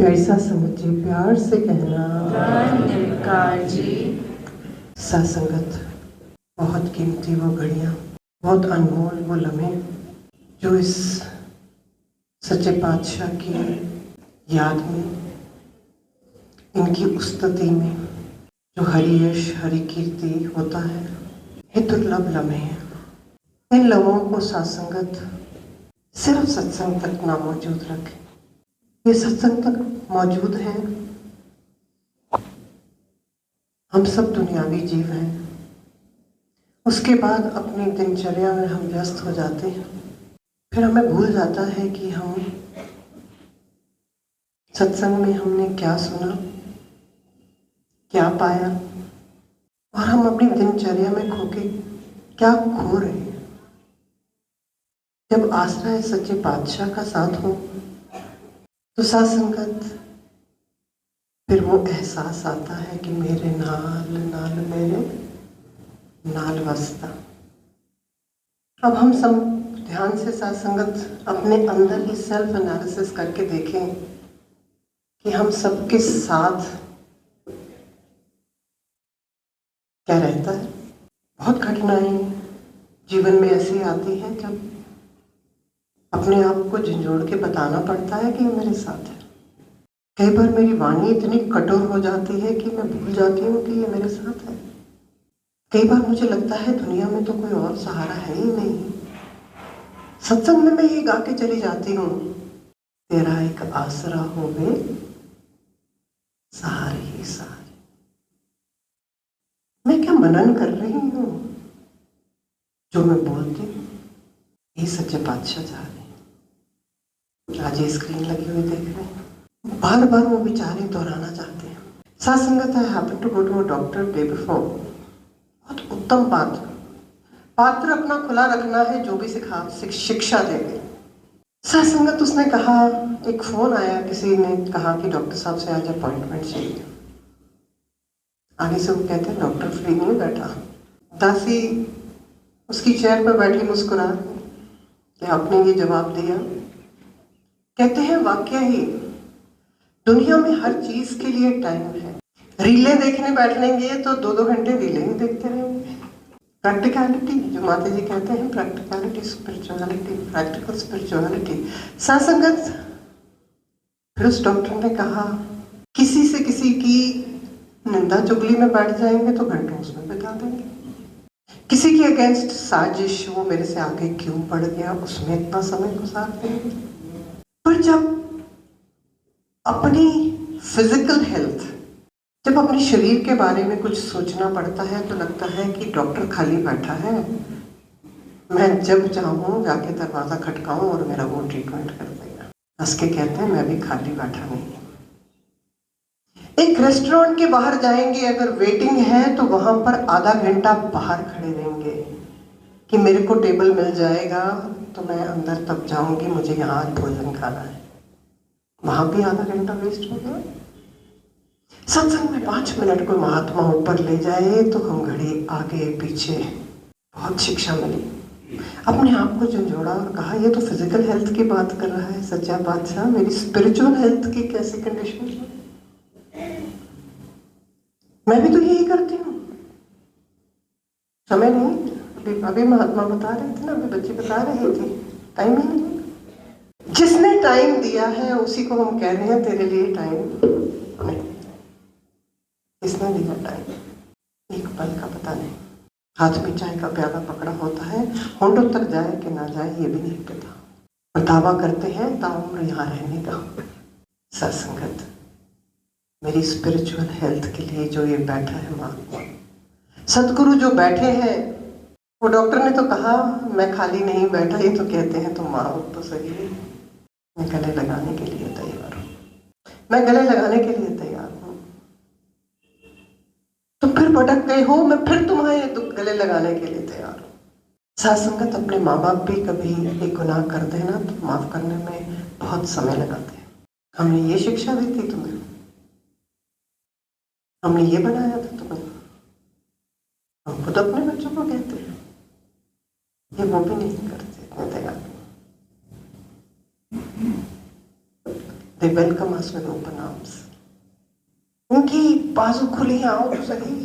ऐसा समझिए, प्यार से कहना। निरंकार जी। सत्संगत बहुत कीमती वो घड़ियाँ, बहुत अनमोल वो लम्हे जो इस सच्चे पातशाह की याद में, इनकी उस्तति में जो हरि यश हरि कीर्ति होता है, ये दुर्लभ लम्हे हैं। इन लम्हों को सत्संगत सिर्फ सत्संग तक ना मौजूद रखें। ये सत्संग तक मौजूद है। हम सब दुनियावी जीव हैं। उसके बाद अपनी दिनचर्या में हम व्यस्त हो जाते हैं। फिर हमें भूल जाता है कि हम सत्संग में हमने क्या सुना, क्या पाया, और हम अपनी दिनचर्या में खोके क्या खो रहे हैं। जब आश्रय सच्चे पातशाह का साथ हो तो सत्संगत फिर वो एहसास आता है कि मेरे नाल नाल मेरे नाल वस्ता। अब हम सब ध्यान से सत्संगत अपने अंदर ही सेल्फ एनालिसिस करके देखें कि हम सबके साथ क्या रहता है। बहुत घटनाएं जीवन में ऐसी आती हैं जब अपने आप को झंझोड़ के बताना पड़ता है कि ये मेरे साथ है। कई बार मेरी वाणी इतनी कठोर हो जाती है कि मैं भूल जाती हूँ कि ये मेरे साथ है। कई बार मुझे लगता है दुनिया में तो कोई और सहारा है ही नहीं। सत्संग में मैं ये गा के चली जाती हूँ, तेरा एक आसरा होवे सहारे ही सहारे। मैं क्या मनन कर रही हूँ? जो मैं बोलती हूँ ये सच्चे पातशाह चाह रहे हैं। आज ये स्क्रीन लगी हुई देख रहे हैं, बार बार वो विचारे दोहराना चाहते हैं। सत्संगत I happen to go to a doctor day before. बहुत उत्तम पात्र अपना खुला रखना है, जो भी शिक्षा देंगे। सत्संगत उसने कहा, एक फोन आया, किसी ने कहा कि डॉक्टर साहब से आज अपॉइंटमेंट चाहिए। आगे से वो कहते हैं डॉक्टर फ्री नहीं बैठा। दासी उसकी चेयर पर बैठी मुस्कुरा कि आपने ये जवाब दिया। कहते हैं वाकया ही दुनिया में हर चीज के लिए टाइम है। रीलें देखने बैठेंगे तो 2-2 घंटे रीलें ही देखते रहेंगे। प्रैक्टिकलिटी, जो माता जी कहते हैं, प्रैक्टिकलिटी स्पिरिचुअलिटी, प्रैक्टिकल स्पिरिचुअलिटी। सत्संगत फिर उस डॉक्टर ने कहा, किसी से किसी की निंदा चुगली में बैठ जाएंगे तो घंटों उसमें बिता देंगे। किसी के अगेंस्ट साजिश, वो मेरे से आगे क्यों बढ़ गया, उसमें इतना समय गुजार देंगे। पर जब अपनी फिजिकल हेल्थ, जब अपने शरीर के बारे में कुछ सोचना पड़ता है तो लगता है कि डॉक्टर खाली बैठा है, मैं जब चाहूँ जाके दरवाजा खटकाऊं और मेरा वो ट्रीटमेंट कर देगा। हंस के कहते हैं मैं भी खाली बैठा नहीं। एक रेस्टोरेंट के बाहर जाएंगे, अगर वेटिंग है तो वहां पर आधा घंटा बाहर खड़े रहेंगे कि मेरे को टेबल मिल जाएगा तो मैं अंदर तब जाऊंगी, मुझे यहाँ भोजन खाना है। वहां भी आधा घंटा वेस्ट हो गया। सत्संग में 5 मिनट को महात्मा ऊपर ले जाए तो हम घड़ी आगे पीछे, बहुत शिक्षा मिली। अपने आप को झंझोड़ा और कहा ये तो फिजिकल हेल्थ की बात कर रहा है सच्चा बादशाह, मेरी स्पिरिचुअल हेल्थ की कैसी कंडीशन है? मैं भी तो यही करती हूँ। समय नहीं, अभी महात्मा बता रहे थे ना, अभी बच्चे बता रहे थे, टाइम ही नहीं। जिसने टाइम दिया है उसी को हम कह रहे हैं तेरे लिए टाइम नहीं। किसने दिया टाइम? एक पल का पता नहीं। हाथ में चाय का प्याला पकड़ा होता है, होंठों तक जाए कि ना जाए ये भी नहीं पता, और दावा करते हैं ताउम्र यहाँ रहने का। सत्संगत मेरी स्पिरिचुअल हेल्थ के लिए जो ये बैठा है महात्मा, सदगुरु जो बैठे हैं, वो डॉक्टर ने तो कहा मैं खाली नहीं बैठा, ये तो कहते हैं तुम मारो तो सही है। मैं गले लगाने के लिए तैयार हूँ, मैं गले लगाने के लिए तैयार हूँ। तुम फिर भटक गए हो, मैं फिर तुम्हारे दुख गले लगाने के लिए तैयार हूँ। सत्संगत अपने माँ बाप भी कभी एक गुनाह कर देना तो माफ करने में बहुत समय लगाते हैं। हमने ये शिक्षा दी थी तुम्हें, हमने ये बनाया था तुम्हें। हम खुद अपने बच्चों को कहते हैं, ये वो भी नहीं करते इतने तैयार। They welcome us with open arms. उनकी बाजू खुली, आओ तो सही,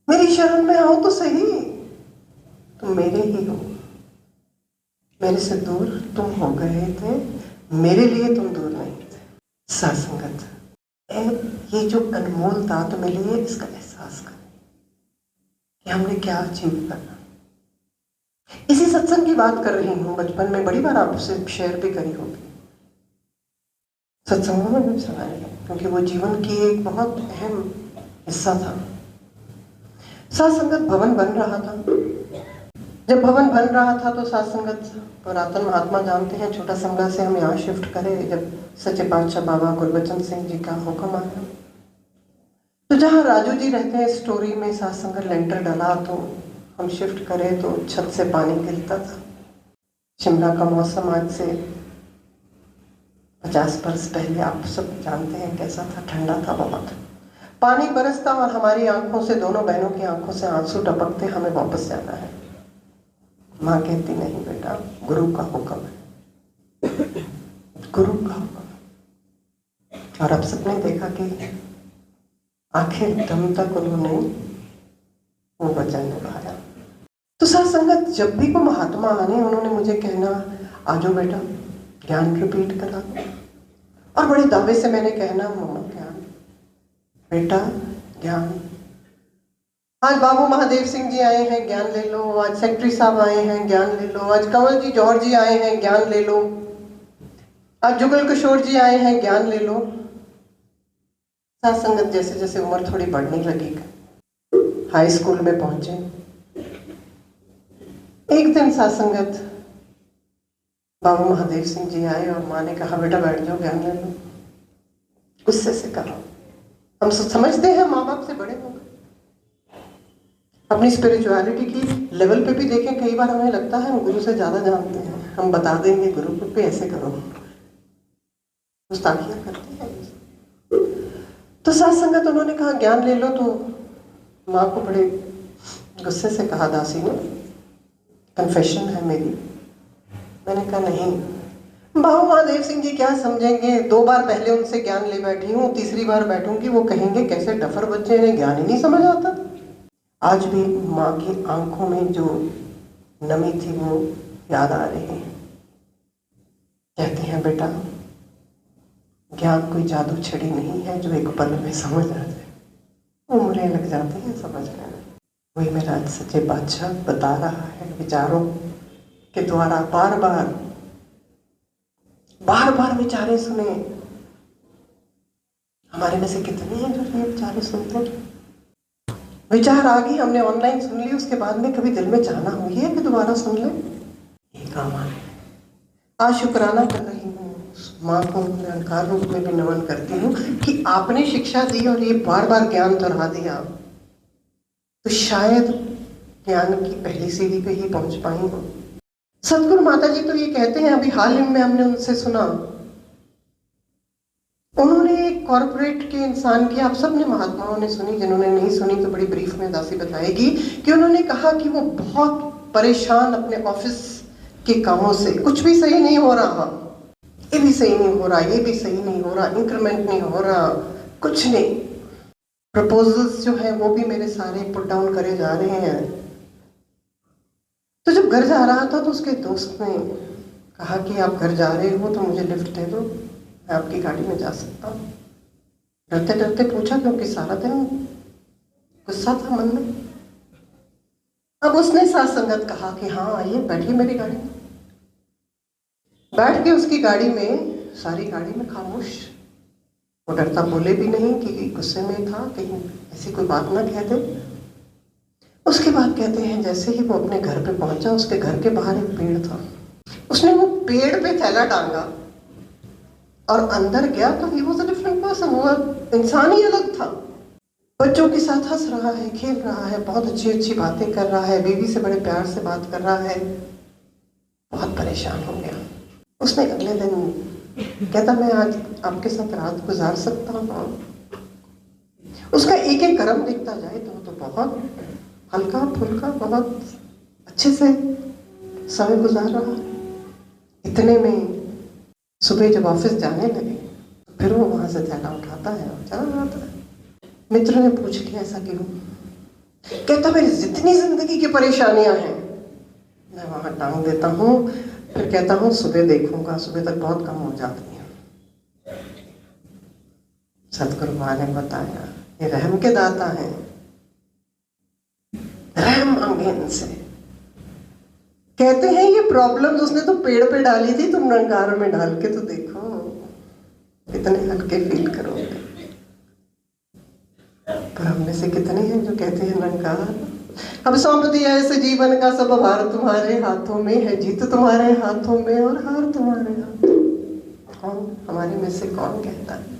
मेरी शरण में आओ तो सही, तुम मेरे ही हो, मेरे से दूर तुम हो गए थे, मेरे लिए तुम दूर नहीं थे। सत्संगत, ये जो अनमोल दात मिली है, इसका एहसास करें कि हमने क्या अचीव करना। इसी सत्संग की बात कर रही हूँ, बचपन में बड़ी बार आपसे शेयर भी करी होगी, सत्संगों में भी सुनाई, क्योंकि वो जीवन की एक बहुत अहम हिस्सा था। सत्संगत भवन बन रहा था। जब भवन बन रहा था तो सत्संगत, पुरातन महात्मा जानते हैं, छोटा संघा से हम यहाँ शिफ्ट करें जब सच्चे पातशाह बाबा गुरबचन सिंह जी का हुक्म आया। तो जहाँ राजू जी रहते हैं स्टोरी में, सत्संगत लेंटर डला तो हम शिफ्ट करें तो छत से पानी गिरता था। शिमला का मौसम आज से 50 वर्ष पहले आप सब जानते हैं कैसा था, ठंडा था बहुत। पानी बरसता और हमारी आंखों से, दोनों बहनों की आंखों से आंसू टपकते, हमें वापस जाना है। माँ कहती नहीं बेटा, गुरु का हुक्म है, गुरु का हुक्म है। और अब सबने देखा कि आखिर दम तक उन्होंने वो वचन निभाया। तो सत्संगत, जब भी वो महात्मा आने, उन्होंने मुझे कहना, आजो बेटा ज्ञान रिपीट करा दो। और बड़े दावे से मैंने कहना, मम्मा ज्ञान, बेटा ज्ञान। आज बाबू महादेव सिंह जी आए हैं, ज्ञान ले लो। आज सेक्रेटरी साहब आए हैं, ज्ञान ले लो। आज कंवल जी जौहर जी आए हैं, ज्ञान ले लो। आज जुगल किशोर जी आए हैं, ज्ञान ले लो। सत्संगत, जैसे जैसे उम्र थोड़ी बढ़ने लगी, हाई स्कूल में पहुंचे, एक दिन सत्संगत बाबू महादेव सिंह जी आए और माँ ने कहा, बेटा बैठ जाओ, ज्ञान ले लो। गुस्से से कहा। हम समझते हैं माँ बाप से बड़े लोग, अपनी स्पिरिचुअलिटी की लेवल पे भी देखें, कई बार हमें लगता है हम गुरु से ज्यादा जानते हैं, हम बता देंगे गुरु को पे ऐसे करो, गुस्ताखियां करते हैं। तो सत्संगत, उन्होंने कहा ज्ञान ले लो। तो माँ को बड़े गुस्से से कहा, दासी ने, कन्फेशन है मेरी। मैंने कहा नहीं, बाबू महादेव सिंह जी क्या समझेंगे, 2 बार पहले उनसे ज्ञान ले बैठी हूँ, तीसरी बार बैठूंगी वो कहेंगे कैसे डफर बच्चे हैं, ज्ञान ही नहीं समझ आता। आज भी माँ की आंखों में जो नमी थी वो याद आ रही है। कहते हैं, बेटा ज्ञान कोई जादू छड़ी नहीं है जो एक पल में समझ आ जाए, उम्रें लग जाती हैं समझने में। वही मेरा सच्चे बादशाह बता रहा है विचारों के द्वारा, बार बार विचारे सुने। हमारे में से कितने हैं जो ये विचारे सुनते हैं? विचार आ गई, हमने ऑनलाइन सुन ली, उसके बाद में कभी दिल में चाहना हुई है कि दोबारा सुन ले, ये काम आए। आज शुक्राना कर रही हूँ माँ को, निरंकार रूप में भी नमन करती हूँ कि आपने शिक्षा दी और ये बार बार ज्ञान दोहरा दिया, तो शायद ज्ञान की पहली सीढ़ी पे ही पहुंच पाई हूँ। सतगुरु माता जी तो ये कहते हैं, अभी हाल ही में हमने उनसे सुना, उन्होंने एक कॉर्पोरेट के इंसान की, आप सब ने महात्माओं ने सुनी, जिन्होंने नहीं सुनी तो बड़ी ब्रीफ में दासी बताएगी, कि उन्होंने कहा कि वो बहुत परेशान अपने ऑफिस के कामों से, कुछ भी सही नहीं हो रहा, ये भी सही नहीं हो रहा, ये भी सही नहीं हो रहा, इंक्रीमेंट नहीं हो रहा, कुछ नहीं, प्रपोजल्स जो है वो भी मेरे सारे पुट डाउन करे जा रहे हैं। तो जब घर जा रहा था तो उसके दोस्त ने कहा कि आप घर जा रहे हो तो मुझे लिफ्ट दे दो, मैं आपकी गाड़ी में जा सकता हूँ। डरते डरते पूछा, क्योंकि सारा दिन गुस्सा था मन में। अब उसने सत्संगत कहा कि हाँ आइए, बैठिए मेरी गाड़ी में। बैठ के उसकी गाड़ी में, सारी गाड़ी में खामोश, वो डरता बोले भी नहीं कि गुस्से में था, कहीं ऐसी कोई बात ना कह दे। उसके बाद कहते हैं, जैसे ही वो अपने घर पे पहुंचा, उसके घर के बाहर एक पेड़ था, उसने वो पेड़ पे थैला टांगा और अंदर गया तो he was a different person, वो इंसान ही अलग था। बच्चों के साथ हंस रहा है, खेल रहा है, बहुत अच्छी अच्छी बातें कर रहा है, बीवी से बड़े प्यार से बात कर रहा है। बहुत परेशान हो गया। उसने अगले दिन कहता, मैं आज आपके साथ रात गुजार सकता हूँ। उसका एक एक कर्म दिखता जाए तो बहुत हल्का फुल्का, बहुत अच्छे से समय गुजार रहा है। इतने में सुबह जब ऑफिस जाने लगे तो फिर वो वहां से थैला उठाता है और चला जाता है। मित्र ने पूछ लिया ऐसा क्यों? कहता मेरी जितनी जिंदगी की परेशानियां हैं मैं वहां टांग देता हूँ, फिर कहता हूँ सुबह देखूंगा, सुबह तक बहुत कम हो जाती है। सतगुरु माँ ने बताया ये रहम के दाता है, रहम मांगे इनसे। कहते हैं ये प्रॉब्लम्स उसने तो पेड़ पे डाली थी, तुम रंगार में डाल के तो देखो कितने हल्के फील करोगे। पर हम में से कितने हैं जो कहते हैं रंगार अब सौंप दिया ऐसे जीवन का सब भार तुम्हारे हाथों में है, जीत तुम्हारे हाथों में और हार तुम्हारे हाथों। कौन हमारे में से कौन कहता है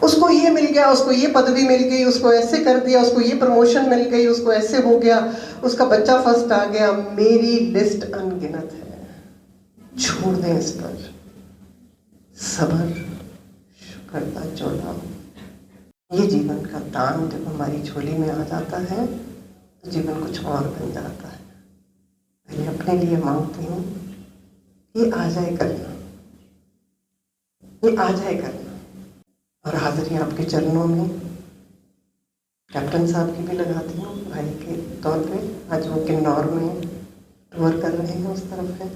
उसको ये मिल गया, उसको ये पदवी मिल गई, उसको ऐसे कर दिया, उसको ये प्रमोशन मिल गई, उसको ऐसे हो गया, उसका बच्चा फर्स्ट आ गया। मेरी लिस्ट अनगिनत है। छोड़ दें इस पर सबर शुक्रता चोला। ये जीवन का दान जब हमारी झोली में आ जाता है तो जीवन कुछ और बन जाता है। मैं अपने लिए मांगती हूँ ये आ जाए करना, ये आ जाए करना। और हाजिरी आपके चरणों में कैप्टन साहब की भी लगाती हूँ भाई के तौर पे। आज वो किन्नौर में टूर कर रहे हैं, उस तरफ है।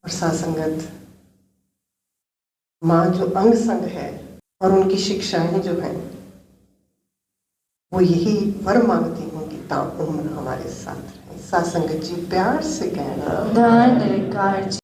और सासंगत माँ जो अंग संग है और उनकी शिक्षाएं जो हैं वो यही वर मांगती हूँ कि ताउम्र हमारे साथ रहें। सासंगत जी प्यार से कहना धन निरंकार जी।